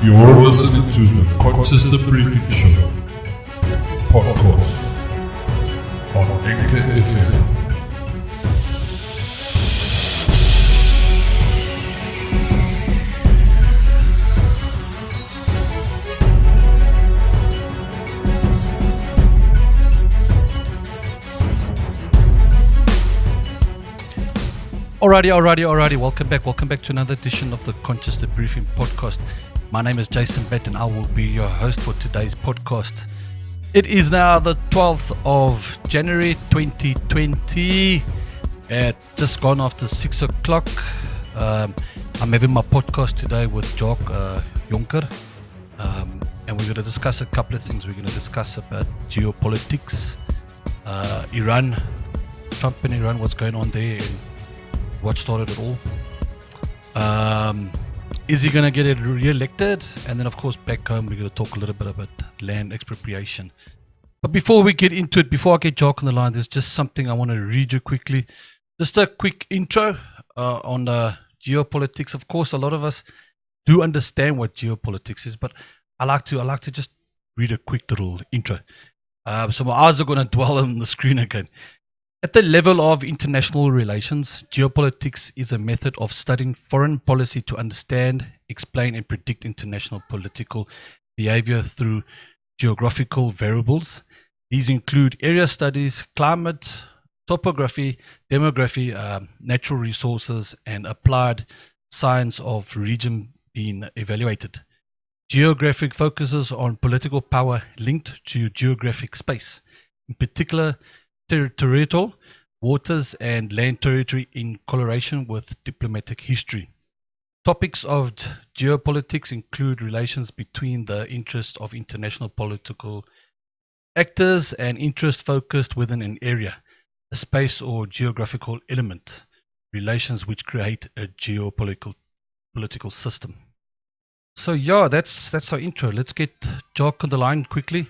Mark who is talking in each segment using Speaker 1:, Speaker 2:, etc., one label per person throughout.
Speaker 1: You're listening to the Conscious Briefing Show podcast on Anchor FM.
Speaker 2: Alrighty. Welcome back to another edition of the Conscious Briefing podcast. My name is Jason Bett and I will be your host for today's podcast. It is now the 12th of January 2020 at just gone after 6 o'clock. I'm having my podcast today with Jacques Jonker, and we're going to discuss a couple of things. We're going to discuss about geopolitics, Iran, Trump and Iran, what's going on there and what started it all. Is he going to get re-elected? And then, of course, back home, we're going to talk a little bit about land expropriation. But before we get into it, before I get Jacques on the line, there's just something I want to read you quickly. Just a quick intro on geopolitics. Of course, a lot of us do understand what geopolitics is, but I like to just read a quick little intro. So my eyes are going to dwell on the screen again. At the level of international relations, geopolitics is a method of studying foreign policy to understand, explain, and predict international political behavior through geographical variables. These include area studies, climate, topography, demography, natural resources, and applied science of region being evaluated. Geographic focuses on political power linked to geographic space, in particular territorial waters and land territory in correlation with diplomatic history. Topics of geopolitics include relations between the interests of international political actors and interests focused within an area, a space or geographical element, relations which create a geopolitical system. So yeah, that's our intro. Let's get Jacques on the line quickly,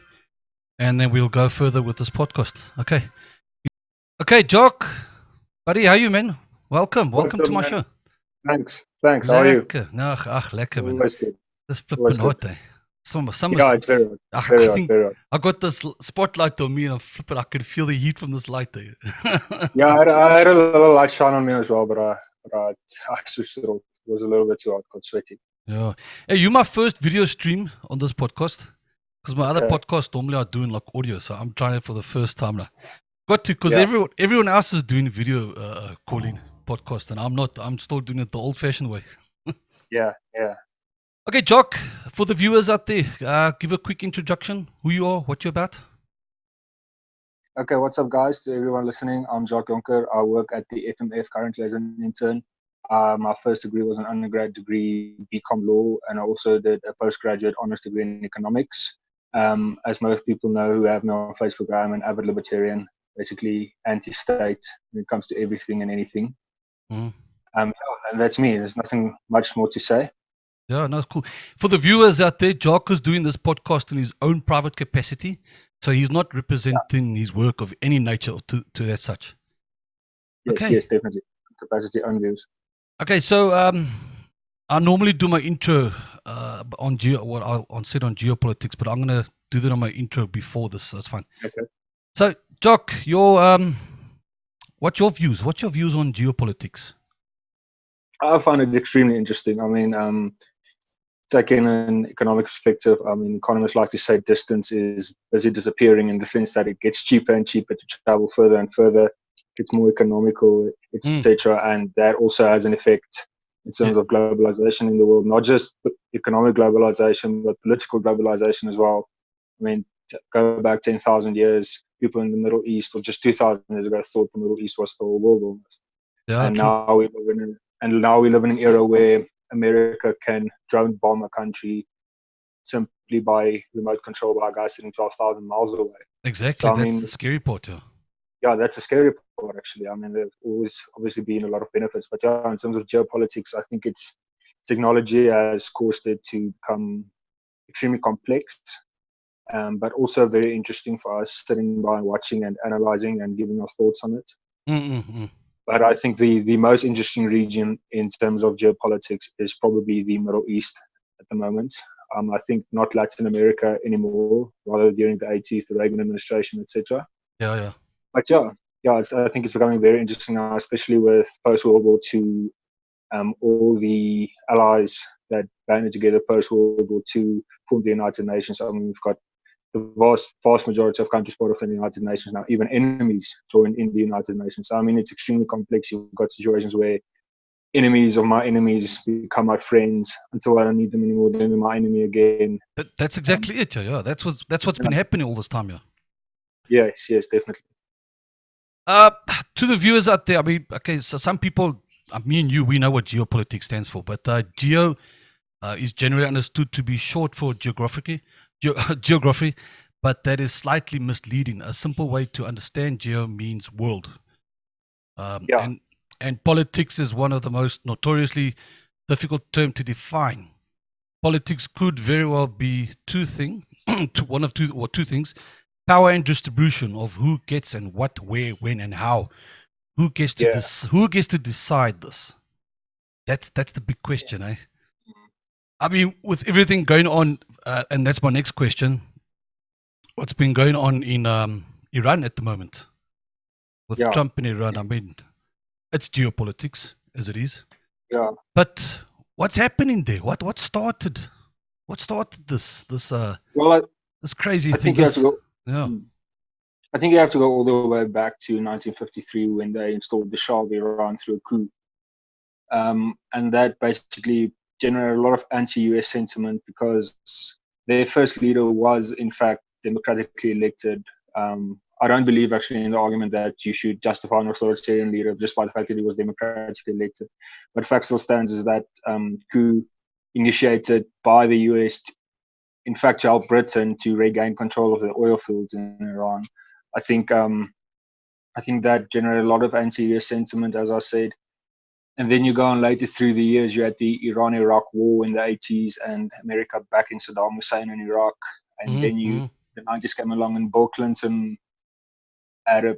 Speaker 2: and then we'll go further with this podcast. Okay, Jacques, buddy, how are you, man? Welcome to my show.
Speaker 3: Thanks. How are you?
Speaker 2: Lekker, man.
Speaker 3: Always good.
Speaker 2: This flipping hot, eh?
Speaker 3: Yeah, it's very hot.
Speaker 2: I got this spotlight on me and I'm flipping, I can feel the heat from this light there.
Speaker 3: Yeah, I had a little light shine on me as well, but I switched it off. It was a little bit too hot, got sweaty.
Speaker 2: Yeah. Hey, you're my first video stream on this podcast. Because my other podcast normally are doing like audio, so I'm trying it for the first time now. Got to, because everyone else is doing video calling podcast, and I'm not. I'm still doing it the old-fashioned way.
Speaker 3: Yeah.
Speaker 2: Okay, Jacques, for the viewers out there, give a quick introduction. Who you are, what you're about.
Speaker 3: Okay, what's up, guys? To everyone listening, I'm Jacques Jonker. I work at the FMF currently as an intern. My first degree was an undergrad degree, BCom Law, and I also did a postgraduate honors degree in economics. As most people know who have me on Facebook, I'm an avid libertarian, basically anti-state when it comes to everything and anything. And that's me. There's nothing much more to say.
Speaker 2: Yeah, no, it's cool. For the viewers out there, Jacques is doing this podcast in his own private capacity, so he's not representing his work of any nature to that such.
Speaker 3: Yes, definitely. Capacity own views.
Speaker 2: Okay, so I normally do my intro on geopolitics, but I'm gonna do that on my intro before this. So that's fine.
Speaker 3: Okay.
Speaker 2: So, Jacques, what's your views? What's your views on geopolitics?
Speaker 3: I find it extremely interesting. I mean, taking an economic perspective, I mean, economists like to say distance is busy disappearing in the sense that it gets cheaper and cheaper to travel further and further. It's more economical, etc., and that also has an effect in terms of globalization in the world, not just economic globalization, but political globalization as well. I mean, go back 10,000 years, people in the Middle East, or just 2,000 years ago, thought the Middle East was still a world almost. Yeah, and now we live in an era where America can drone bomb a country simply by remote control by a guy sitting 12,000 miles away.
Speaker 2: Exactly, so, that's the scary part,
Speaker 3: Yeah, that's the scary part, actually. I mean, there's always obviously been a lot of benefits, but yeah, in terms of geopolitics, I think it's technology has caused it to become extremely complex, but also very interesting for us sitting by, watching and analyzing and giving our thoughts on it. But I think the most interesting region in terms of geopolitics is probably the Middle East at the moment. I think not Latin America anymore, rather during the 80s, the Reagan administration, etc.
Speaker 2: Yeah.
Speaker 3: But I think it's becoming very interesting now, especially with post-World War II, all the allies that banded together post-World War II formed the United Nations. I mean, we've got the vast majority of countries part of the United Nations now. Even enemies join in the United Nations. So, I mean, it's extremely complex. You've got situations where enemies of my enemies become my friends until I don't need them anymore. Then they're my enemy again.
Speaker 2: That's exactly it. Yeah. That's what's been happening all this time. Yeah.
Speaker 3: Yes, definitely.
Speaker 2: To the viewers out there, I mean, okay, so some people, me and you, we know what geopolitics stands for, but geo is generally understood to be short for geography, but that is slightly misleading. A simple way to understand geo means world. And politics is one of the most notoriously difficult term to define. Politics could very well be two things, two things: power and distribution of who gets and what, where, when, and how. Who gets to decide this? That's the big question, eh? I mean, with everything going on, and that's my next question. What's been going on in Iran at the moment with Trump in Iran? I mean, it's geopolitics as it is.
Speaker 3: Yeah.
Speaker 2: But what's happening there? What started? What started this crazy thing?
Speaker 3: I think you have to go all the way back to 1953 when they installed the Shah of Iran through a coup. And that basically generated a lot of anti-US sentiment because their first leader was, in fact, democratically elected. I don't believe actually in the argument that you should justify an authoritarian leader just by the fact that he was democratically elected. But fact still stands is that coup initiated by the US, in fact, to help Britain to regain control of the oil fields in Iran. I think that generated a lot of anti-US sentiment, as I said. And then you go on later through the years, you had the Iran-Iraq war in the 80s and America backing Saddam Hussein in Iraq. And then the 90s came along and Bill Clinton had a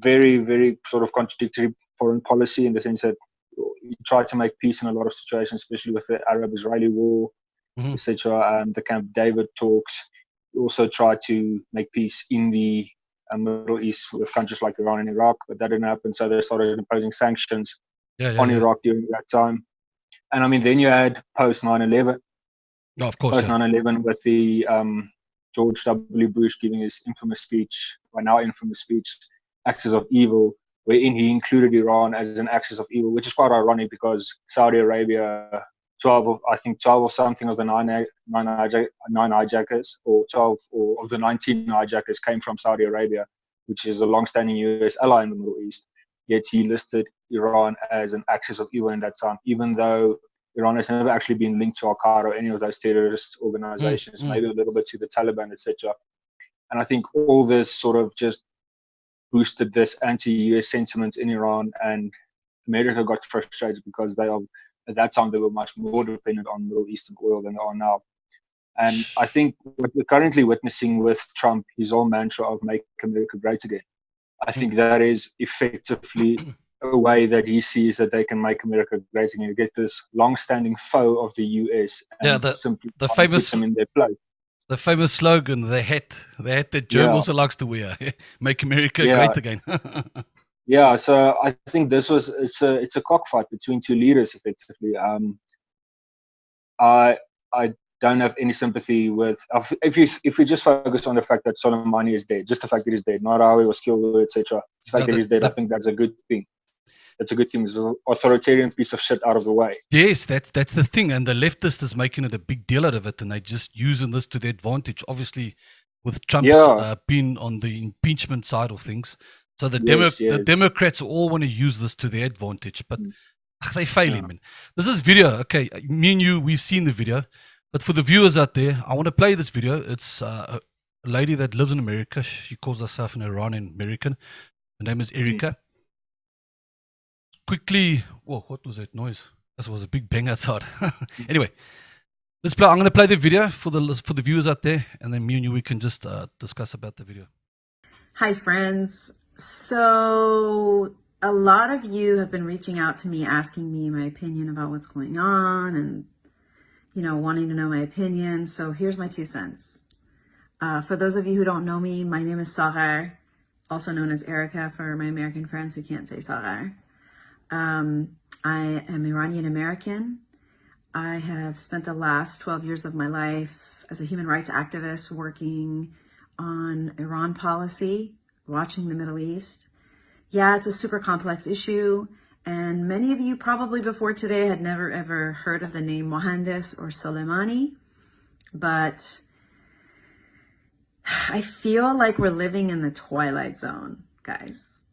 Speaker 3: very, very sort of contradictory foreign policy in the sense that he tried to make peace in a lot of situations, especially with the Arab-Israeli war, etc. The Camp David talks. He also tried to make peace in the Middle East with countries like Iran and Iraq, but that didn't happen. So they started imposing sanctions on Iraq during that time. And I mean, then you had post 9/11.
Speaker 2: No, of course.
Speaker 3: Post 9/11 with the George W. Bush giving his infamous speech, or now infamous speech, Axis of Evil, wherein he included Iran as an axis of evil, which is quite ironic because Saudi Arabia, 12 or something of the nine hijackers, or 12 or of the 19 hijackers came from Saudi Arabia, which is a long-standing US ally in the Middle East. Yet he listed Iran as an axis of evil in that time, even though Iran has never actually been linked to Al-Qaeda or any of those terrorist organizations, maybe a little bit to the Taliban, etc. And I think all this sort of just boosted this anti-US sentiment in Iran, and America got frustrated because at that time they were much more dependent on Middle Eastern oil than they are now. And I think what we're currently witnessing with Trump, his whole mantra of make America great again, I think that is effectively a way that he sees that they can make America great again. You get this long-standing foe of the US and simply
Speaker 2: the famous
Speaker 3: put them in their place.
Speaker 2: The famous slogan, the hat that Joe also likes to wear, make America great again.
Speaker 3: Yeah, so I think it's a cockfight between two leaders effectively. I don't have any sympathy with if we just focus on the fact that Soleimani is dead, just the fact that he's dead, not how he was killed, etc. The fact that he's dead, I think that's a good thing. That's a good thing. It's an authoritarian piece of shit out of the way.
Speaker 2: Yes, that's the thing, and the leftist is making it a big deal out of it, and they're just using this to their advantage. Obviously, with Trump's being on the impeachment side of things, so the Democrats all want to use this to their advantage, but they're failing, man. This is video. Okay, me and you, we've seen the video, but for the viewers out there, I want to play this video. It's a lady that lives in America. She calls herself an Iranian American. Her name is Erica. Quickly, whoa, what was that noise? This was a big bang outside. Anyway, let's play. I'm going to play the video for the viewers out there, and then me and you, we can just discuss about the video.
Speaker 4: Hi, friends. So a lot of you have been reaching out to me, asking me my opinion about what's going on, and wanting to know my opinion. So here's my 2 cents. For those of you who don't know me, my name is Sarah, also known as Erica for my American friends who can't say Sarah. I am Iranian American. I have spent the last 12 years of my life as a human rights activist working on Iran policy, watching the Middle East. Yeah, it's a super complex issue. And many of you probably before today had never ever heard of the name Mohandes or Soleimani. But I feel like we're living in the twilight zone, guys.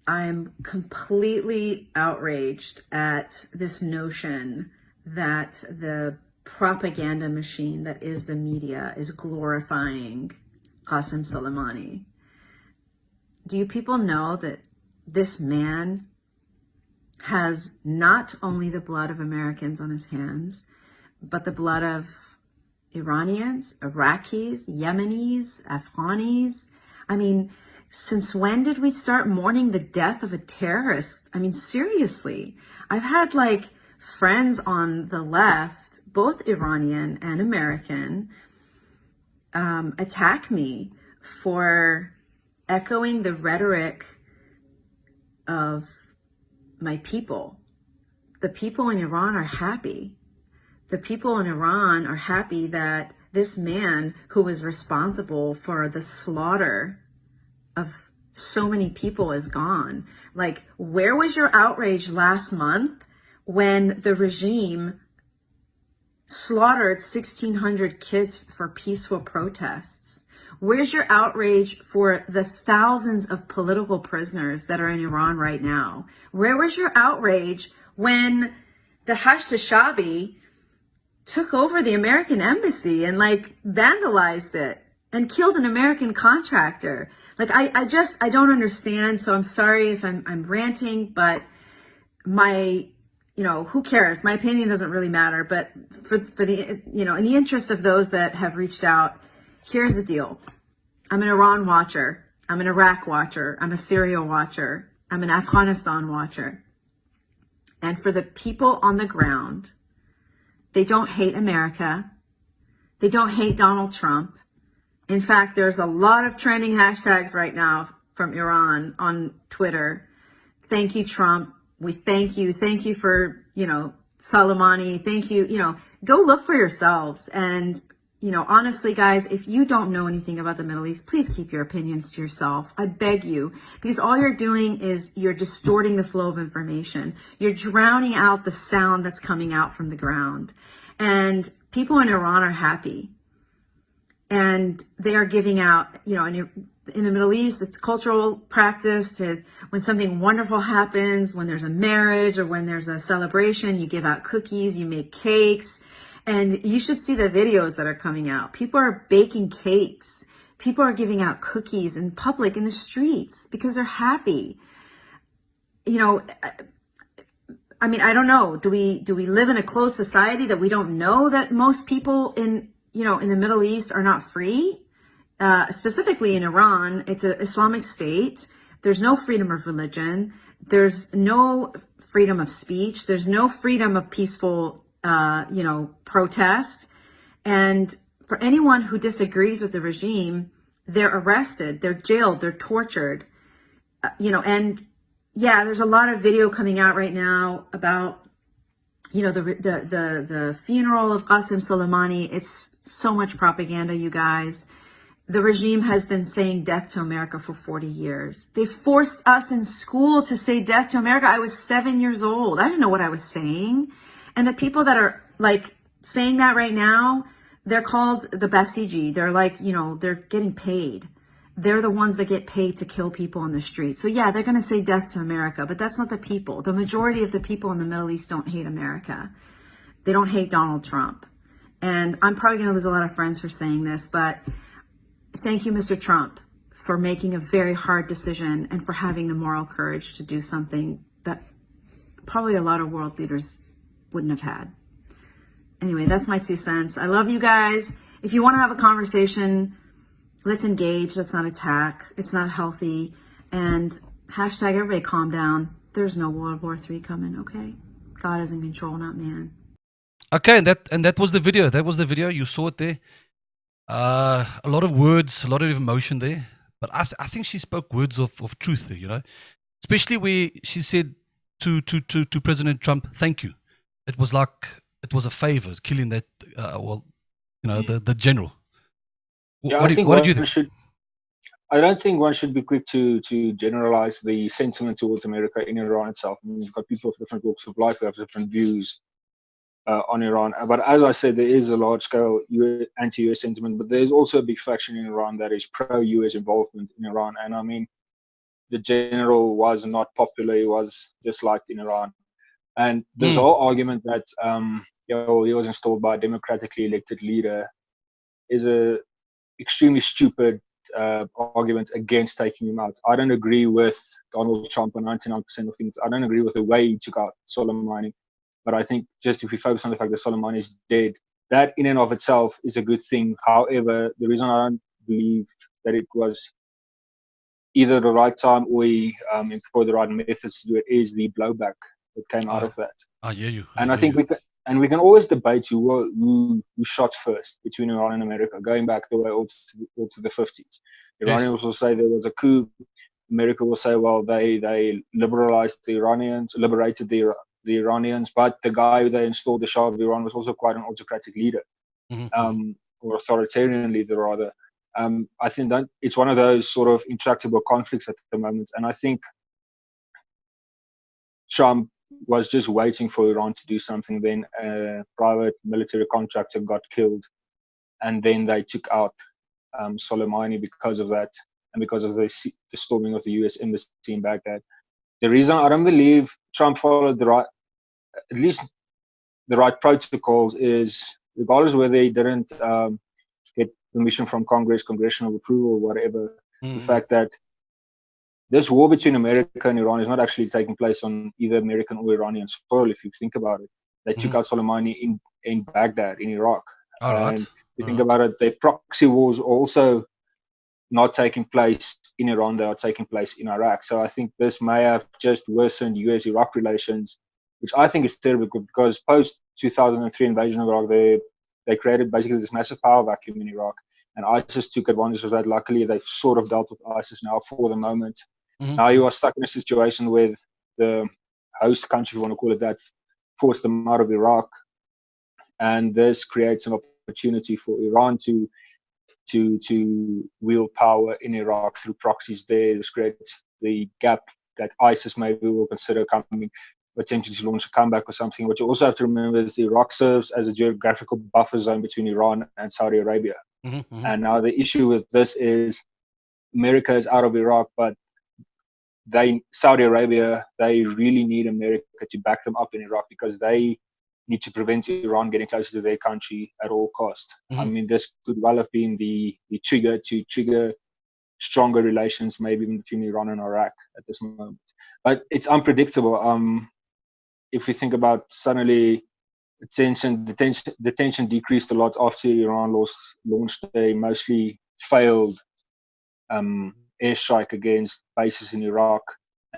Speaker 4: I'm completely outraged at this notion that the propaganda machine that is the media is glorifying Qasem Soleimani. Do you people know that this man has not only the blood of Americans on his hands, but the blood of Iranians, Iraqis, Yemenis, Afghanis? I mean, since when did we start mourning the death of a terrorist? I mean, seriously, I've had like friends on the left, both Iranian and American, attack me for echoing the rhetoric of my people. The people in Iran are happy. The people in Iran are happy that this man who was responsible for the slaughter of so many people is gone. Like, where was your outrage last month when the regime slaughtered 1,600 kids for peaceful protests? Where's your outrage for the thousands of political prisoners that are in Iran right now? Where was your outrage when the Hashtashabi took over the American embassy and like vandalized it and killed an American contractor? Like, I don't understand. So I'm sorry if I'm ranting, but who cares? My opinion doesn't really matter. But for the, in the interest of those that have reached out, here's the deal. I'm an Iran watcher. I'm an Iraq watcher. I'm a Syria watcher. I'm an Afghanistan watcher. And for the people on the ground, they don't hate America. They don't hate Donald Trump. In fact, there's a lot of trending hashtags right now from Iran on Twitter. Thank you, Trump. We thank you. Thank you for, Soleimani. Thank you. Go look for yourselves. And, honestly, guys, if you don't know anything about the Middle East, please keep your opinions to yourself. I beg you, because all you're doing is you're distorting the flow of information. You're drowning out the sound that's coming out from the ground. And people in Iran are happy. And they are giving out, in the Middle East, it's cultural practice to, when something wonderful happens, when there's a marriage or when there's a celebration, you give out cookies, you make cakes. And you should see the videos that are coming out. People are baking cakes. People are giving out cookies in public, in the streets, because they're happy. I don't know. Do we live in a closed society that we don't know that most people in the Middle East are not free? Specifically in Iran, it's an Islamic state. There's no freedom of religion. There's no freedom of speech. There's no freedom of peaceful, protest. And for anyone who disagrees with the regime, they're arrested, they're jailed, they're tortured, and yeah, there's a lot of video coming out right now about, the funeral of Qasem Soleimani. It's so much propaganda, you guys. The regime has been saying death to America for 40 years. They forced us in school to say death to America. I was 7 years old. I didn't know what I was saying. And the people that are like saying that right now, they're called the Basiji. They're like, they're getting paid. They're the ones that get paid to kill people on the street. So yeah, they're going to say death to America, but that's not the people. The majority of the people in the Middle East don't hate America. They don't hate Donald Trump. And I'm probably going to lose a lot of friends for saying this, but thank you, Mr. Trump, for making a very hard decision and for having the moral courage to do something that probably a lot of world leaders wouldn't have had. Anyway, that's my 2 cents. I love you guys. If you want to have a conversation, let's engage. Let's not attack. It's not healthy. And hashtag everybody calm down. There's no World War III coming, okay? God is in control, not man.
Speaker 2: Okay, and that was the video. That was the video. You saw it there. A lot of words, a lot of emotion there. But I think she spoke words of truth there, you know. Especially where she said to President Trump, "Thank you." It was like it was a favor killing that. The general.
Speaker 3: Yeah,
Speaker 2: What
Speaker 3: I
Speaker 2: did
Speaker 3: think
Speaker 2: what did you
Speaker 3: one
Speaker 2: think?
Speaker 3: should. I don't think one should be quick to generalize the sentiment towards America in Iran itself. I mean, you've got people of different walks of life who have different views on Iran. But as I said, there is a large-scale anti-US sentiment, but there's also a big faction in Iran that is pro-US involvement in Iran. And I mean, the general was not popular; he was disliked in Iran. And this
Speaker 2: Mm,
Speaker 3: whole argument that he was installed by a democratically elected leader is a extremely stupid argument against taking him out. I don't agree with Donald Trump on 99% of things. I don't agree with the way he took out Soleimani. But I think just if we focus on the fact that Soleimani is dead, that in and of itself is a good thing. However, the reason I don't believe that it was either the right time or he employed the right methods to do it is the blowback that came out
Speaker 2: I
Speaker 3: of that.
Speaker 2: I hear you. I
Speaker 3: And I
Speaker 2: hear
Speaker 3: think
Speaker 2: you.
Speaker 3: we can always debate who shot first between Iran and America, going back the way all to the 50s.
Speaker 2: Yes.
Speaker 3: Iranians will say there was a coup. America will say, well, they liberalized the Iranians, liberated the Iranians, but the guy who they installed, the Shah of Iran, was also quite an autocratic leader,
Speaker 2: Mm-hmm.
Speaker 3: or authoritarian leader rather. I think that it's one of those sort of intractable conflicts at the moment, and I think Trump was just waiting for Iran to do something. Then a private military contractor got killed, and then they took out Soleimani because of that, and because of the storming of the U.S. embassy in Baghdad. The reason I don't believe Trump followed at least the right protocols is, regardless whether he didn't get permission from Congress, congressional approval, or whatever, the
Speaker 2: Mm-hmm.
Speaker 3: fact that this war between America and Iran is not actually taking place on either American or Iranian soil. If you think about it, they
Speaker 2: Mm-hmm.
Speaker 3: took out Soleimani in Baghdad, in Iraq,
Speaker 2: All right.
Speaker 3: and if you
Speaker 2: All
Speaker 3: think
Speaker 2: right.
Speaker 3: about it, their proxy wars also not taking place in Iran; they are taking place in Iraq. So I think this may have just worsened U.S.-Iraq relations, which I think is terrible because post 2003 invasion of Iraq, they created basically this massive power vacuum in Iraq, and ISIS took advantage of that. Luckily, they've sort of dealt with ISIS now for the moment. Now
Speaker 2: Mm-hmm.
Speaker 3: you are stuck in a situation with the host country, if you want to call it that, forced them out of Iraq, and this creates an opportunity for Iran to wield power in Iraq through proxies there. This creates the gap that ISIS maybe will consider coming, potentially to launch a comeback or something. What you also have to remember is Iraq serves as a geographical buffer zone between Iran and Saudi Arabia.
Speaker 2: Mm-hmm.
Speaker 3: And now the issue with this is America is out of Iraq, but Saudi Arabia, they really need America to back them up in Iraq because they need to prevent Iran getting closer to their country at all cost. I
Speaker 2: Mm-hmm.
Speaker 3: mean, this could well have been the trigger to trigger stronger relations, maybe even between Iran and Iraq at this moment. But it's unpredictable. If we think about suddenly the tension decreased a lot after Iran launched a mostly failed airstrike against bases in Iraq,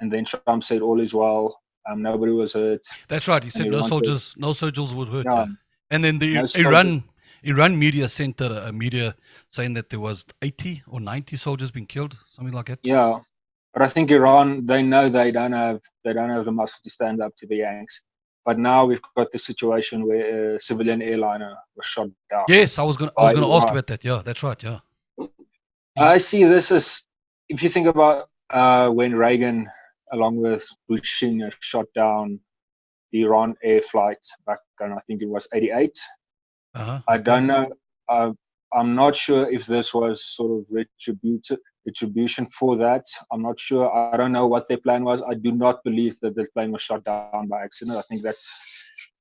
Speaker 3: and then Trump said all is well, nobody was hurt,
Speaker 2: That's right. He
Speaker 3: and
Speaker 2: said
Speaker 3: Iran said,
Speaker 2: no soldiers would hurt.
Speaker 3: yeah,
Speaker 2: Yeah. And then
Speaker 3: no
Speaker 2: the
Speaker 3: soldiers.
Speaker 2: Iran media sent a media saying that there was 80 or 90 soldiers being killed, something like that.
Speaker 3: Yeah, but I think Iran, they know they don't have the muscle to stand up to the Yanks. But now we've got the situation where a civilian airliner was shot down
Speaker 2: Yes, I was
Speaker 3: by
Speaker 2: gonna ask
Speaker 3: Iran.
Speaker 2: about that. Yeah, that's right. Yeah.
Speaker 3: I see this as, if you think about when Reagan, along with Bush Sr., shot down the Iran air flight back in, I think it was 88.
Speaker 2: Uh-huh.
Speaker 3: I
Speaker 2: Okay.
Speaker 3: don't know. I'm not sure if this was sort of retribution for that. I'm not sure. I don't know what their plan was. I do not believe that the plane was shot down by accident. I think that's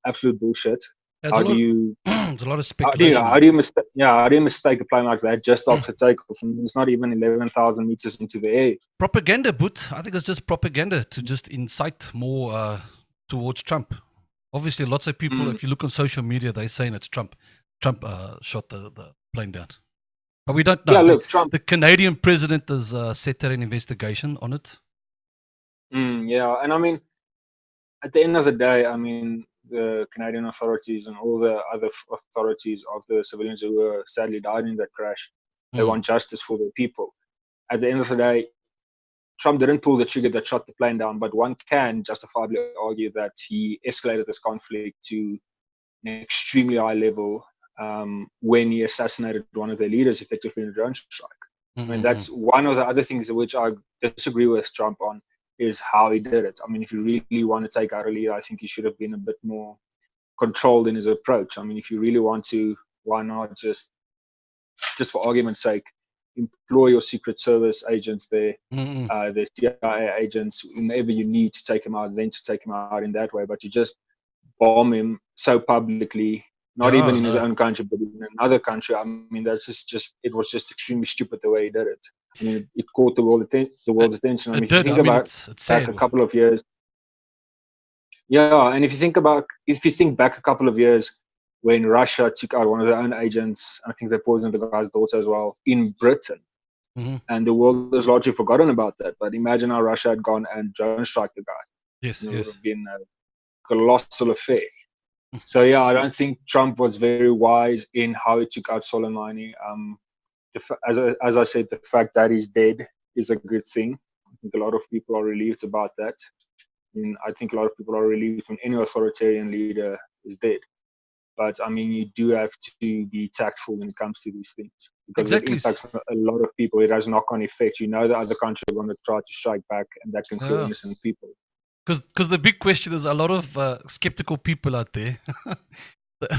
Speaker 3: absolute bullshit.
Speaker 2: There's a
Speaker 3: How do
Speaker 2: lot.
Speaker 3: you
Speaker 2: There's a lot of speculation.
Speaker 3: how do you mistake a plane like that just after takeoff? And it's not even 11,000 meters into the air.
Speaker 2: Propaganda, but I think it's just propaganda to just incite more towards Trump. Obviously, lots of people, if you look on social media, they're saying it's Trump. Trump shot the plane down. But we don't know.
Speaker 3: Yeah, look, Trump.
Speaker 2: The Canadian president has set an investigation on it.
Speaker 3: Yeah, and I mean, at the end of the day, I mean, the Canadian authorities and all the other authorities of the civilians who were sadly died in that crash. They want justice for their people. At the end of the day, Trump didn't pull the trigger that shot the plane down, but one can justifiably argue that he escalated this conflict to an extremely high level when he assassinated one of their leaders effectively in a drone strike. I mean, that's one of the other things which I disagree with Trump on, is how he did it. I mean, if you really want to take out a leader, I think he should have been a bit more controlled in his approach. I mean, if you really want to, why not just for argument's sake, employ your Secret Service agents there, the CIA agents, whenever you need to take him out, then to take him out in that way. But you just bomb him so publicly, not even in his own country, but in another country. I mean, that's just it was just extremely stupid the way he did it. I mean, it caught the world's attention. I mean, if you think about back a couple of years, and if you think back a couple of years when Russia took out one of their own agents, I think they poisoned the guy's daughter as well in Britain, and the world has largely forgotten about that. But imagine how Russia had gone and drone strike the guy.
Speaker 2: Yes,
Speaker 3: it would have been a colossal affair. So I don't think Trump was very wise in how he took out Soleimani. As I said, the fact that he's dead is a good thing. I think a lot of people are relieved about that. And I think a lot of people are relieved when any authoritarian leader is dead. But I mean, you do have to be tactful when it comes to these things, because it impacts a lot of people. It has knock-on effects. You know, the other country are going to try to strike back, and that can kill innocent people.
Speaker 2: Because the big question is, a lot of skeptical people out there,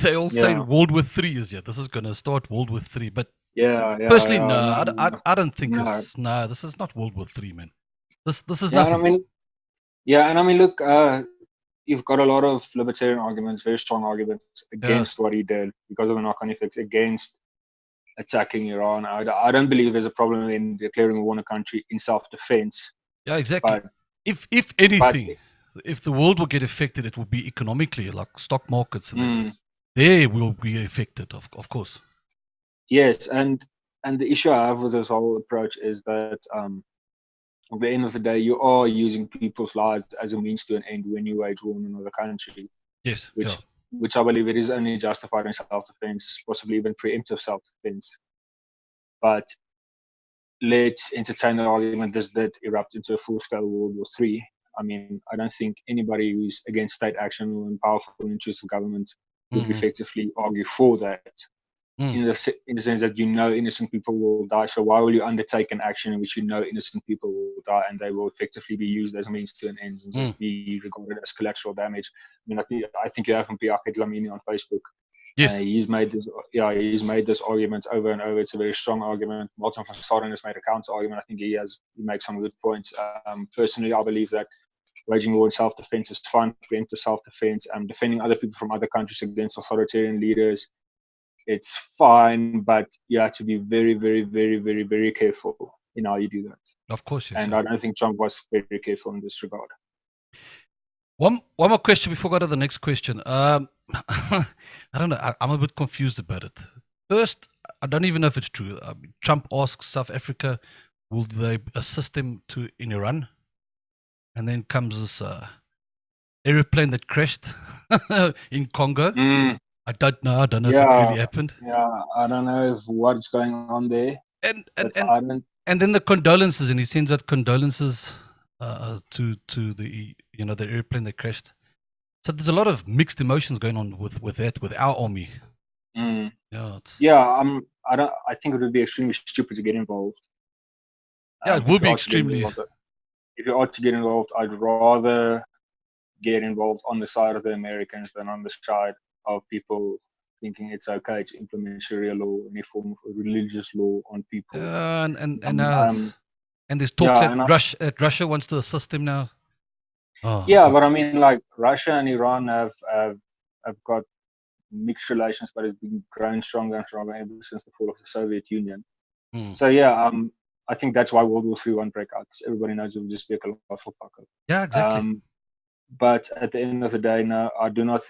Speaker 2: they all say World War III is here. This is going to start World War III. But personally, I don't think this. No, this is not World War III, man. This is nothing.
Speaker 3: And I mean, look, you've got a lot of libertarian arguments, very strong arguments against what he did because of the knock-on effects, against attacking Iran. I don't believe there's a problem in declaring war on a country in self-defense.
Speaker 2: Yeah, exactly. But, if anything, if the world will get affected, it will be economically, like stock markets. They will be affected, of course.
Speaker 3: Yes, and the issue I have with this whole approach is that at the end of the day, you are using people's lives as a means to an end when you wage war in another country.
Speaker 2: Yes,
Speaker 3: which I believe it is only justified in self-defense, possibly even preemptive self-defense. But let's entertain the argument this did erupt into a full-scale World War III. I mean, I don't think anybody who's against state action or in powerful interests of government would effectively argue for that. In the sense that innocent people will die. So why will you undertake an action in which innocent people will die and they will effectively be used as a means to an end and just be regarded as collateral damage? I mean, I think you have Mpiake Dlamini on Facebook.
Speaker 2: Yes,
Speaker 3: he's made this argument over and over. It's a very strong argument. Martin van Staden has made a counter argument. I think he makes some good points. Personally, I believe that waging war in self-defense is fine, preemptive self-defense, defending other people from other countries against authoritarian leaders. It's fine, but you have to be very, very, very, very, very careful in how you do that.
Speaker 2: Of course, yes.
Speaker 3: And I don't think Trump was very careful in this regard.
Speaker 2: One more question before I go to the next question. I don't know. I'm a bit confused about it. First, I don't even know if it's true. Trump asks South Africa, will they assist him in Iran? And then comes this airplane that crashed in Congo. I don't know. If it really happened.
Speaker 3: Yeah, I don't know what's going on there.
Speaker 2: And then the condolences, and he sends out condolences to the the airplane that crashed. So there's a lot of mixed emotions going on with our army.
Speaker 3: I think it would be extremely stupid to get involved.
Speaker 2: It would be extremely.
Speaker 3: If you are to get involved, I'd rather get involved on the side of the Americans than on the side of people thinking it's okay to implement Sharia law, any form of religious law on people.
Speaker 2: And there's talks that Russia wants to assist him now.
Speaker 3: But I mean, like, Russia and Iran have got mixed relations, but it's been growing stronger and stronger ever since the fall of the Soviet Union. So I think that's why World War III won't break out, because everybody knows it will just be a colossal fuck-up.
Speaker 2: Yeah, exactly.
Speaker 3: But at the end of the day, no, I do not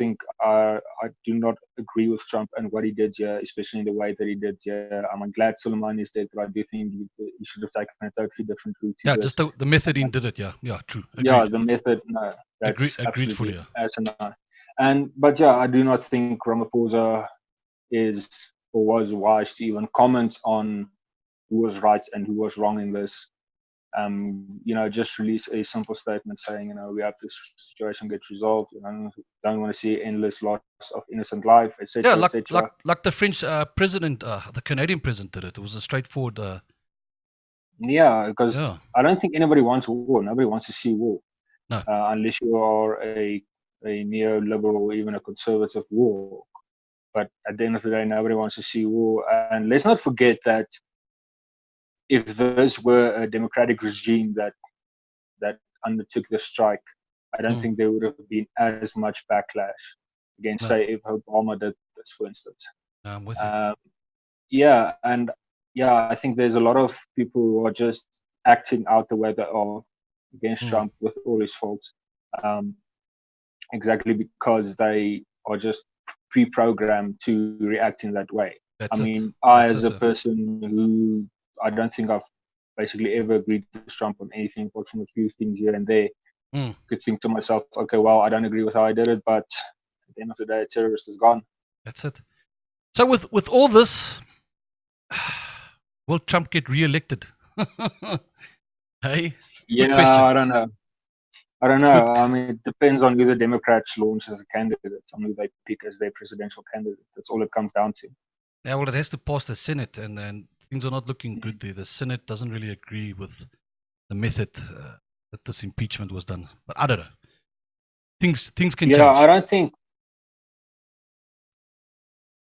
Speaker 3: agree with Trump and what he did here, especially in the way that he did here. I'm glad Soleimani is dead, but I do think he should have taken a totally different route.
Speaker 2: Just the method he did it. Yeah, true.
Speaker 3: Agreed. The method, no. That's
Speaker 2: agreed fully.
Speaker 3: Asinine. But yeah, I do not think Ramaphosa is or was wise to even comment on who was right and who was wrong in this. Just release a simple statement saying, we have this situation get resolved. Don't want to see endless loss of innocent life,
Speaker 2: Yeah,
Speaker 3: etc., etc.
Speaker 2: like the French president, the Canadian president did it. It was a straightforward.
Speaker 3: Yeah, because
Speaker 2: Yeah,
Speaker 3: I don't think anybody wants war. Nobody wants to see war,
Speaker 2: no,
Speaker 3: unless you are a neoliberal or even a conservative war. But at the end of the day, nobody wants to see war. And let's not forget that if this were a democratic regime that undertook the strike, I don't think there would have been as much backlash against,
Speaker 2: no,
Speaker 3: say, if Obama did this, for instance.
Speaker 2: no, I'm with you.
Speaker 3: Yeah, and yeah, I think there's a lot of people who are just acting out the way they are against Trump with all his faults, exactly because they are just pre-programmed to react in that way.
Speaker 2: That's
Speaker 3: I
Speaker 2: it.
Speaker 3: mean, I,
Speaker 2: That's
Speaker 3: as
Speaker 2: it.
Speaker 3: a person who I don't think I've basically ever agreed with Trump on anything apart from a few things here and there, could think to myself, okay, well, I don't agree with how I did it, but at the end of the day, a terrorist is gone.
Speaker 2: That's it. So with all this, will Trump get re-elected? Hey, good
Speaker 3: Yeah,
Speaker 2: question.
Speaker 3: I don't know. I don't know.
Speaker 2: Good.
Speaker 3: I mean, it depends on who the Democrats launch as a candidate, on who they pick as their presidential candidate. That's all it comes down to.
Speaker 2: Yeah, well, it has to pass the Senate, and then things are not looking good there. The Senate doesn't really agree with the method that this impeachment was done. But I don't know. Things can
Speaker 3: Yeah,
Speaker 2: change.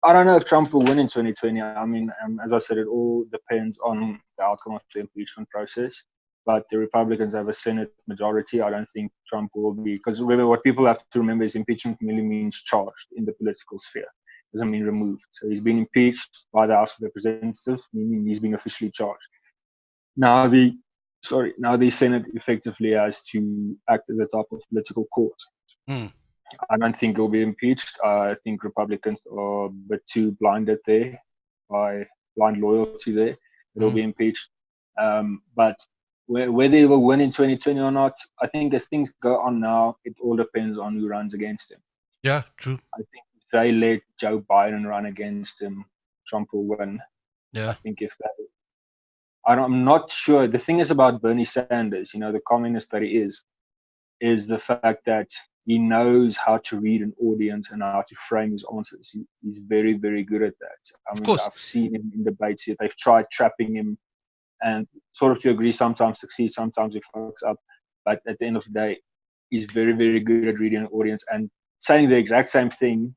Speaker 3: I don't know if Trump will win in 2020. I mean, as I said, it all depends on the outcome of the impeachment process. But the Republicans have a Senate majority. I don't think Trump will be, because remember, what people have to remember is impeachment merely means charged in the political sphere. It doesn't mean removed. So he's been impeached by the House of Representatives, meaning he's been officially charged. Now the Senate effectively has to act at the top of political court. I don't think he'll be impeached. I think Republicans are a bit too blinded there by blind loyalty there. It'll be impeached. But whether he will win in 2020 or not, I think as things go on now, it all depends on who runs against him.
Speaker 2: Yeah, true.
Speaker 3: I think if they let Joe Biden run against him, Trump will win.
Speaker 2: Yeah.
Speaker 3: I think if they, I'm not sure. The thing is about Bernie Sanders, the communist that he is the fact that he knows how to read an audience and how to frame his answers. He's very, very good at that. I mean, I've seen him in debates here. They've tried trapping him and sort of to agree, sometimes succeed, sometimes he fucks up. But at the end of the day, he's very, very good at reading an audience and saying the exact same thing,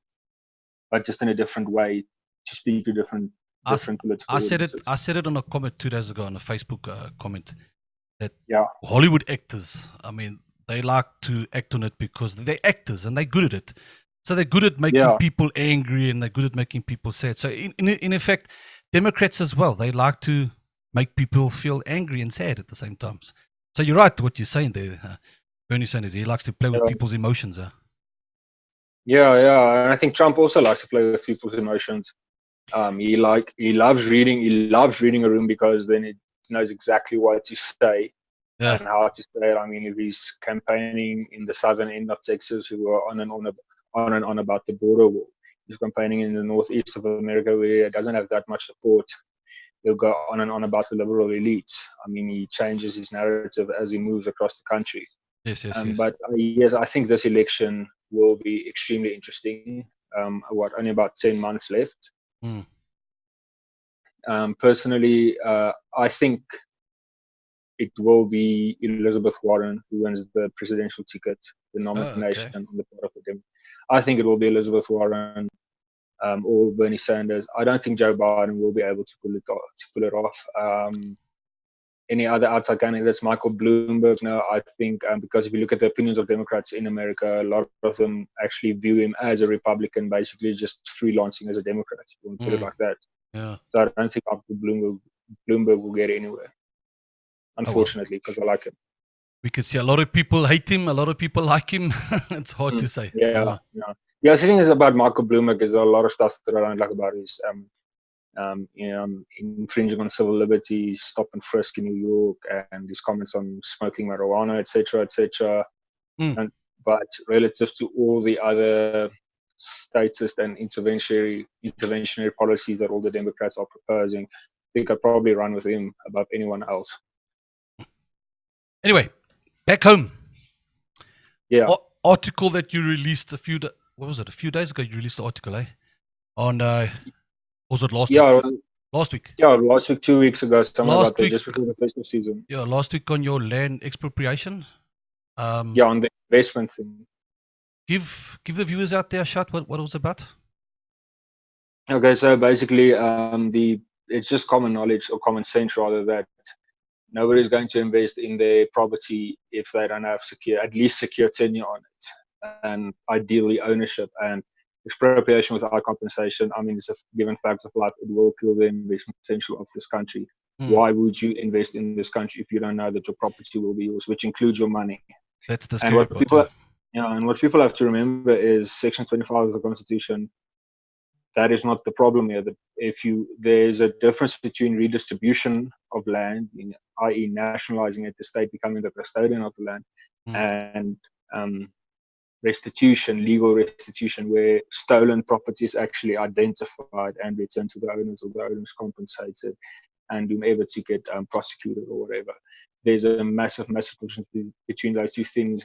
Speaker 3: but just in a different way to speak to different political audiences.
Speaker 2: I said it on a comment 2 days ago on a Facebook comment that
Speaker 3: Yeah.
Speaker 2: Hollywood actors, I mean, they like to act on it because they're actors and they're good at it. So they're good at making people angry and they're good at making people sad. So in effect, Democrats as well, they like to make people feel angry and sad at the same time. So you're right what you're saying there. Bernie Sanders, he likes to play with people's emotions.
Speaker 3: Yeah. And I think Trump also likes to play with people's emotions. He loves reading a room because then it knows exactly what to say. And how to say it. I mean, if he's campaigning in the southern end of Texas, who are on and on about the border war, he's campaigning in the northeast of America, where he doesn't have that much support. He'll go on and on about the liberal elites. I mean, he changes his narrative as he moves across the country.
Speaker 2: Yes.
Speaker 3: But yes, I think this election will be extremely interesting. Only about 10 months left. Personally, I think it will be Elizabeth Warren who wins the presidential ticket, the nomination on the part of them. I think it will be Elizabeth Warren or Bernie Sanders. I don't think Joe Biden will be able to pull it off. Any other outside candidates, Michael Bloomberg? No, I think because if you look at the opinions of Democrats in America, a lot of them actually view him as a Republican, basically just freelancing as a Democrat. If you want to put it like that.
Speaker 2: Yeah.
Speaker 3: So I don't think Bloomberg will get anywhere. Unfortunately, because I like him.
Speaker 2: We could see a lot of people hate him, a lot of people like him. It's hard to say.
Speaker 3: Yeah. The thing is about Michael Bloomberg is there are a lot of stuff that I don't like about his infringing on civil liberties, stop and frisk in New York, and his comments on smoking marijuana, etc. And but relative to all the other statist and interventionary policies that all the Democrats are proposing, I think I'd probably run with him above anyone else.
Speaker 2: Anyway, back home.
Speaker 3: Yeah.
Speaker 2: Article that you released a few days ago. You released the article, on was it last
Speaker 3: Yeah,
Speaker 2: week? Last week.
Speaker 3: Yeah, last week, 2 weeks ago, something
Speaker 2: Last
Speaker 3: about that,
Speaker 2: week-
Speaker 3: just before the festive season.
Speaker 2: Yeah, last week on your land expropriation.
Speaker 3: Yeah, on the investment thing.
Speaker 2: Give the viewers out there a shot what it was about.
Speaker 3: Okay, so basically, it's just common knowledge or common sense rather that nobody's going to invest in their property if they don't have at least secure tenure on it, and ideally ownership. And expropriation without compensation, I mean, it's a given fact of life. It will kill the investment potential of this country. Why would you invest in this country if you don't know that your property will be yours, which includes your money?
Speaker 2: That's the
Speaker 3: And
Speaker 2: scary
Speaker 3: what
Speaker 2: part.
Speaker 3: people, and what people have to remember is Section 25 of the Constitution. That is not the problem here. There's a difference between redistribution of land, i.e., nationalizing it, the state becoming the custodian of the land, and restitution, legal restitution, where stolen property is actually identified and returned to the owners, or the owners compensated and whomever to get prosecuted or whatever. There's a massive difference between those two things.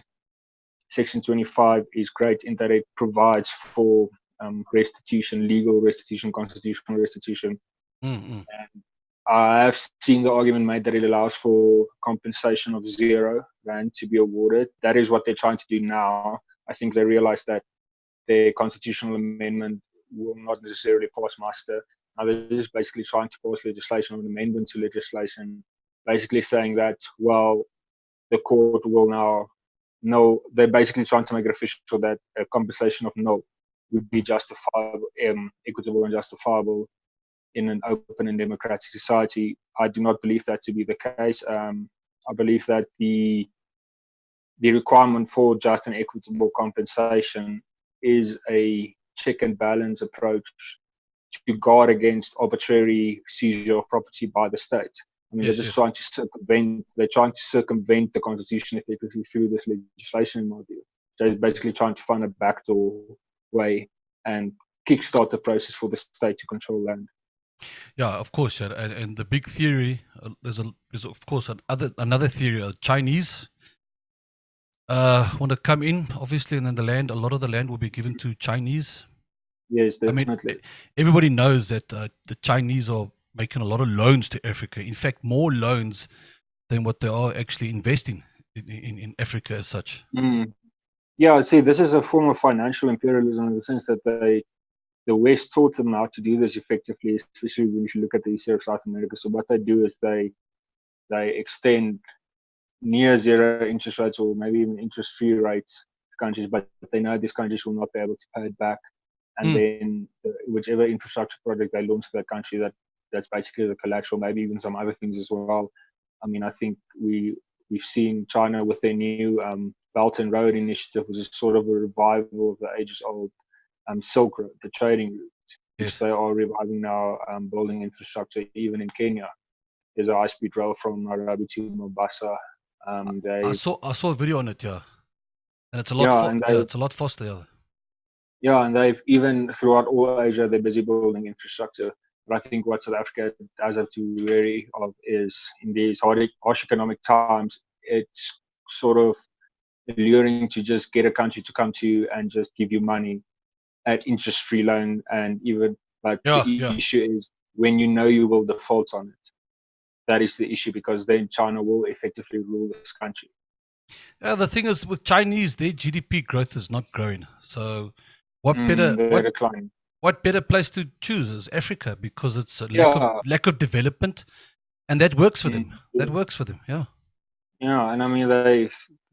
Speaker 3: Section 25 is great in that it provides for restitution, legal restitution, constitutional restitution. And I have seen the argument made that it allows for compensation of R0 to be awarded. That is what they're trying to do now. I think they realize that their constitutional amendment will not necessarily pass muster. Now they're just basically trying to pass legislation, or an amendment to legislation, basically saying that, well, the court will now know. They're basically trying to make it official that a compensation of no would be justifiable, equitable and justifiable in an open and democratic society. I do not believe that to be the case. I believe that the requirement for just and equitable compensation is a check and balance approach to guard against arbitrary seizure of property by the state. I mean, they're just trying to circumvent the Constitution effectively through this legislation, in my view. They're basically trying to find a backdoor way and kickstart the process for the state to control land.
Speaker 2: Yeah, of course. And the big theory, there's of course another theory. Chinese want to come in, obviously, and then a lot of the land will be given to Chinese.
Speaker 3: Yes, definitely.
Speaker 2: I mean, everybody knows that the Chinese are making a lot of loans to Africa. In fact, more loans than what they are actually investing in Africa as such.
Speaker 3: Yeah, see, this is a form of financial imperialism in the sense that the West taught them how to do this effectively, especially when you look at the history of South America. So what they do is they extend near zero interest rates, or maybe even interest-free rates to countries, but they know these countries will not be able to pay it back. And then whichever infrastructure project they launch to that country, that's basically the collateral, maybe even some other things as well. I mean, I think we've seen China with their new Belt and Road initiative, which is sort of a revival of the ages-old Silk Road, the trading route, which they are reviving now, building infrastructure. Even in Kenya, there's a high-speed rail from Nairobi to Mombasa.
Speaker 2: I saw a video on it, and it's a lot. It's a lot faster. Yeah.
Speaker 3: Yeah, and they've even throughout all Asia, they're busy building infrastructure. But I think what South Africa does have to be wary of is, in these harsh economic times, it's sort of alluring to just get a country to come to you and just give you money at interest-free loan, but the issue is when you know you will default on it. That is the issue, because then China will effectively rule this country.
Speaker 2: Yeah, the thing is with Chinese, their GDP growth is not growing. So what better place to choose is Africa, because it's a lack of development, and that works for them. That works for them. Yeah.
Speaker 3: Yeah, and I mean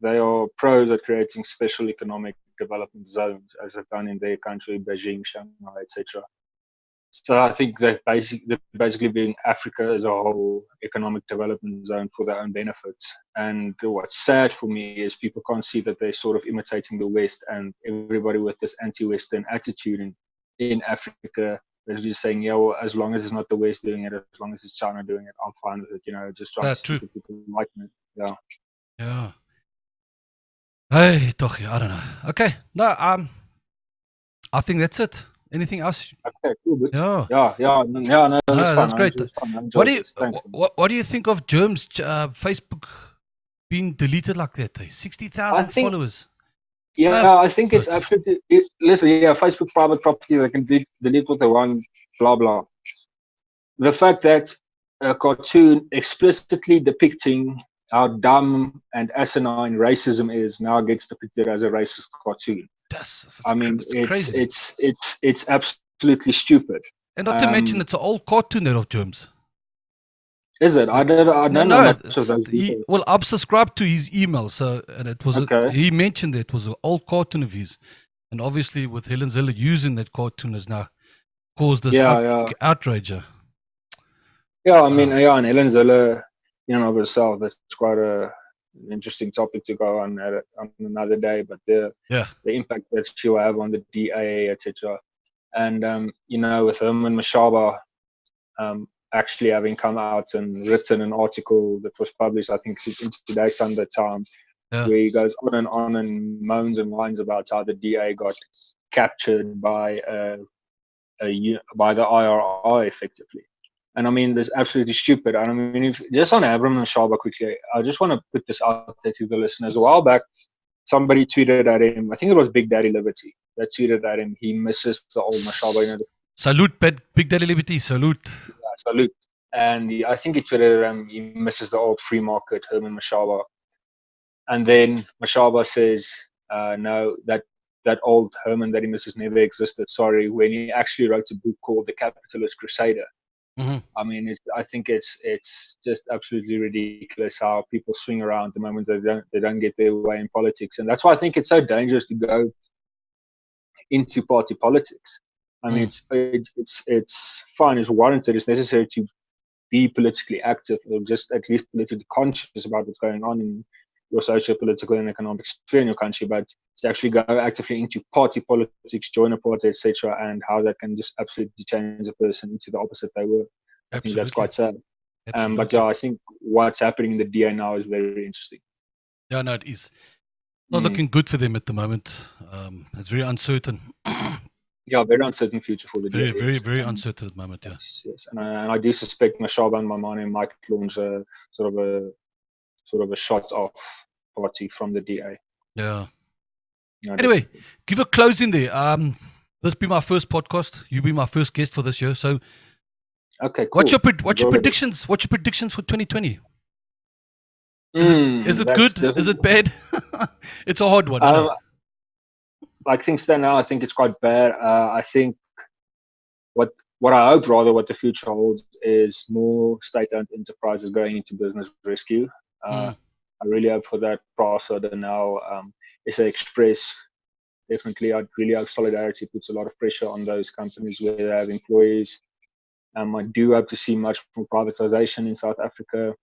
Speaker 3: they are pros at creating special economic development zones, as they've done in their country, Beijing, Shanghai, etc. So I think they're basically being Africa as a whole economic development zone for their own benefits. And what's sad for me is people can't see that they're sort of imitating the West, and everybody with this anti-Western attitude in Africa is just saying, yeah, well, as long as it's not the West doing it, as long as it's China doing it, I'm fine with it. Just trying to see people like it. Yeah.
Speaker 2: Hey, toch, I don't know. Okay, no, I think that's it. Anything else?
Speaker 3: Okay, cool. Good.
Speaker 2: Yeah,
Speaker 3: No, this is
Speaker 2: no,
Speaker 3: fun.
Speaker 2: that's great.
Speaker 3: This is fun. I
Speaker 2: What
Speaker 3: enjoyed
Speaker 2: do you
Speaker 3: this. Thanks.
Speaker 2: what do you think of Germ's Facebook being deleted like that?
Speaker 3: I
Speaker 2: 60,000
Speaker 3: think,
Speaker 2: followers.
Speaker 3: I think it's
Speaker 2: But
Speaker 3: absolutely. Listen, Facebook private property. They can delete what they want. Blah blah. The fact that a cartoon explicitly depicting how dumb and asinine racism is now gets depicted as a racist cartoon. I mean,
Speaker 2: it's crazy.
Speaker 3: it's absolutely stupid.
Speaker 2: And not to mention, it's an old cartoon there of Germs.
Speaker 3: Is it? I don't know much of those details.
Speaker 2: Well, I've subscribed to his email, so and it was
Speaker 3: Okay.
Speaker 2: he mentioned that it was an old cartoon of his, and obviously with Helen Zeller using that cartoon has now caused this outrage.
Speaker 3: Yeah, I mean, and Helen Zeller, in and of herself, that's quite an interesting topic to go on on another day. But the impact that she'll have on the DA, etc. And with Herman Mashaba actually having come out and written an article that was published, I think, in today's Sunday Times, where he goes on and moans and whines about how the DA got captured by by the IRI effectively. And I mean, this absolutely stupid. And I mean, just on Abram and Shaba quickly, I just want to put this out there to the listeners. A while back, somebody tweeted at him, I think it was Big Daddy Liberty, that tweeted at him, he misses the old Mashaba.
Speaker 2: Salute, Big Daddy Liberty, salute.
Speaker 3: Yeah, salute. And I think he tweeted at him, he misses the old free market, Herman Mashaba. And then Mashaba says, no, that old Herman that he misses never existed. Sorry, when he actually wrote a book called The Capitalist Crusader.
Speaker 2: Mm-hmm.
Speaker 3: I mean, I think it's just absolutely ridiculous how people swing around the moment they don't get their way in politics, and that's why I think it's so dangerous to go into party politics. I mean, it's fine, it's warranted, it's necessary to be politically active or just at least politically conscious about what's going on in your socio-political and economic sphere in your country, but to actually go actively into party politics, join a party, etc., and how that can just absolutely change a person into the opposite they were. I think that's quite sad. But yeah, I think what's happening in the DA now is very interesting.
Speaker 2: Yeah, no, it is. Not looking good for them at the moment. It's very uncertain.
Speaker 3: Yeah, very uncertain future for the DA.
Speaker 2: Very uncertain at the moment. Yeah.
Speaker 3: Yes. And I do suspect Mashaba and Mamane might launch a sort of a shot off party from the DA.
Speaker 2: Yeah. No, anyway, give a close in there. This be my first podcast. You be my first guest for this year. So,
Speaker 3: okay, cool.
Speaker 2: What's your predictions? What's your predictions for 2020? Is it good? Difficult. Is it bad? It's a hard one.
Speaker 3: Like things stand now, I think it's quite bad. I think what I hope rather what the future holds is more state-owned enterprises going into business rescue. I really hope for that. Prasa and now SA Express. Definitely, I'd really hope Solidarity puts a lot of pressure on those companies where they have employees. I do hope to see much more privatization in South Africa.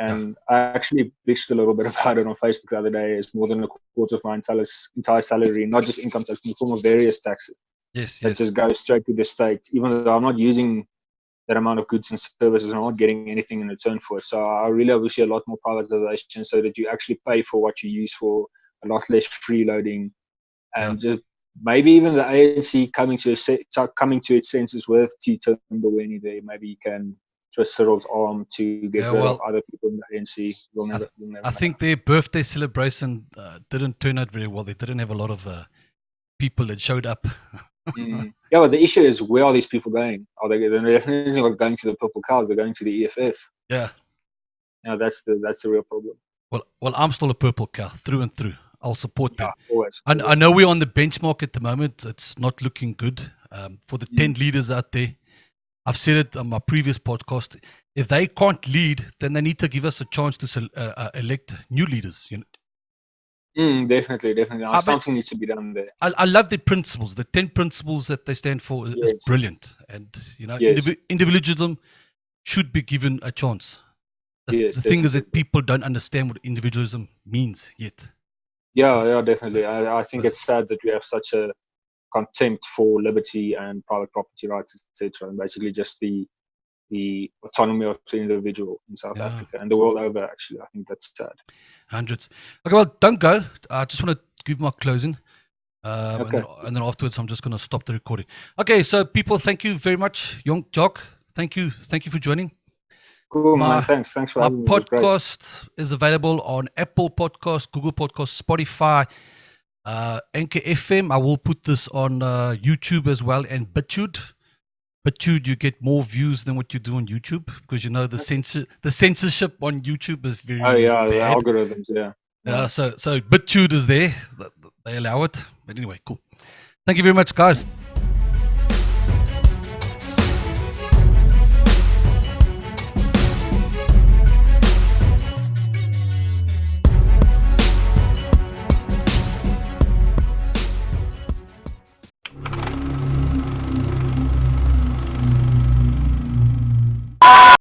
Speaker 3: And I actually bitched a little bit about it on Facebook the other day. It's more than a quarter of my entire salary, not just income tax, in the form of various taxes.
Speaker 2: Yes.
Speaker 3: Just go straight to the state, even though I'm not using that amount of goods and services, I'm not getting anything in return for it. So I really hope we see a lot more privatization so that you actually pay for what you use for a lot less freeloading. And just maybe even the ANC coming to its senses with Tito Mboweni there. Maybe you can twist Cyril's arm to get rid of other people in the ANC. We'll never
Speaker 2: I think their birthday celebration didn't turn out very well. They didn't have a lot of people that showed up.
Speaker 3: Yeah, but the issue is, where are these people going? They're definitely not going to the purple cows. They're going to the EFF.
Speaker 2: Yeah.
Speaker 3: Yeah, that's the real problem.
Speaker 2: Well, I'm still a purple cow through and through. I'll support them.
Speaker 3: Always.
Speaker 2: I know we're on the benchmark at the moment. It's not looking good. For the 10 leaders out there, I've said it on my previous podcast. If they can't lead, then they need to give us a chance to elect new leaders. You know?
Speaker 3: Definitely. Something needs to be done there.
Speaker 2: I love the principles. The 10 principles that they stand for is brilliant. And, individualism should be given a chance. The thing is that people don't understand what individualism means yet.
Speaker 3: Yeah, definitely. I think it's sad that we have such a contempt for liberty and private property rights, etc. And basically just the the autonomy of the individual in South
Speaker 2: Yeah.
Speaker 3: Africa and the world over. Actually, I think that's sad.
Speaker 2: Hundreds. Okay, well, don't go. I just want to give my closing.
Speaker 3: Okay.
Speaker 2: And then afterwards, I'm just going to stop the recording. Okay, so people, thank you very much. Jacques, thank you for joining.
Speaker 3: Cool, man. Thanks for
Speaker 2: my
Speaker 3: having me. It was great.
Speaker 2: podcast is available on Apple Podcasts, Google Podcasts, Spotify, Anchor FM. I will put this on YouTube as well, and BitChute. BitChute, you get more views than what you do on YouTube, because you know the censorship on YouTube is very
Speaker 3: the
Speaker 2: bad.
Speaker 3: algorithms,
Speaker 2: So BitChute is there. They allow it. But anyway, cool. Thank you very much, guys.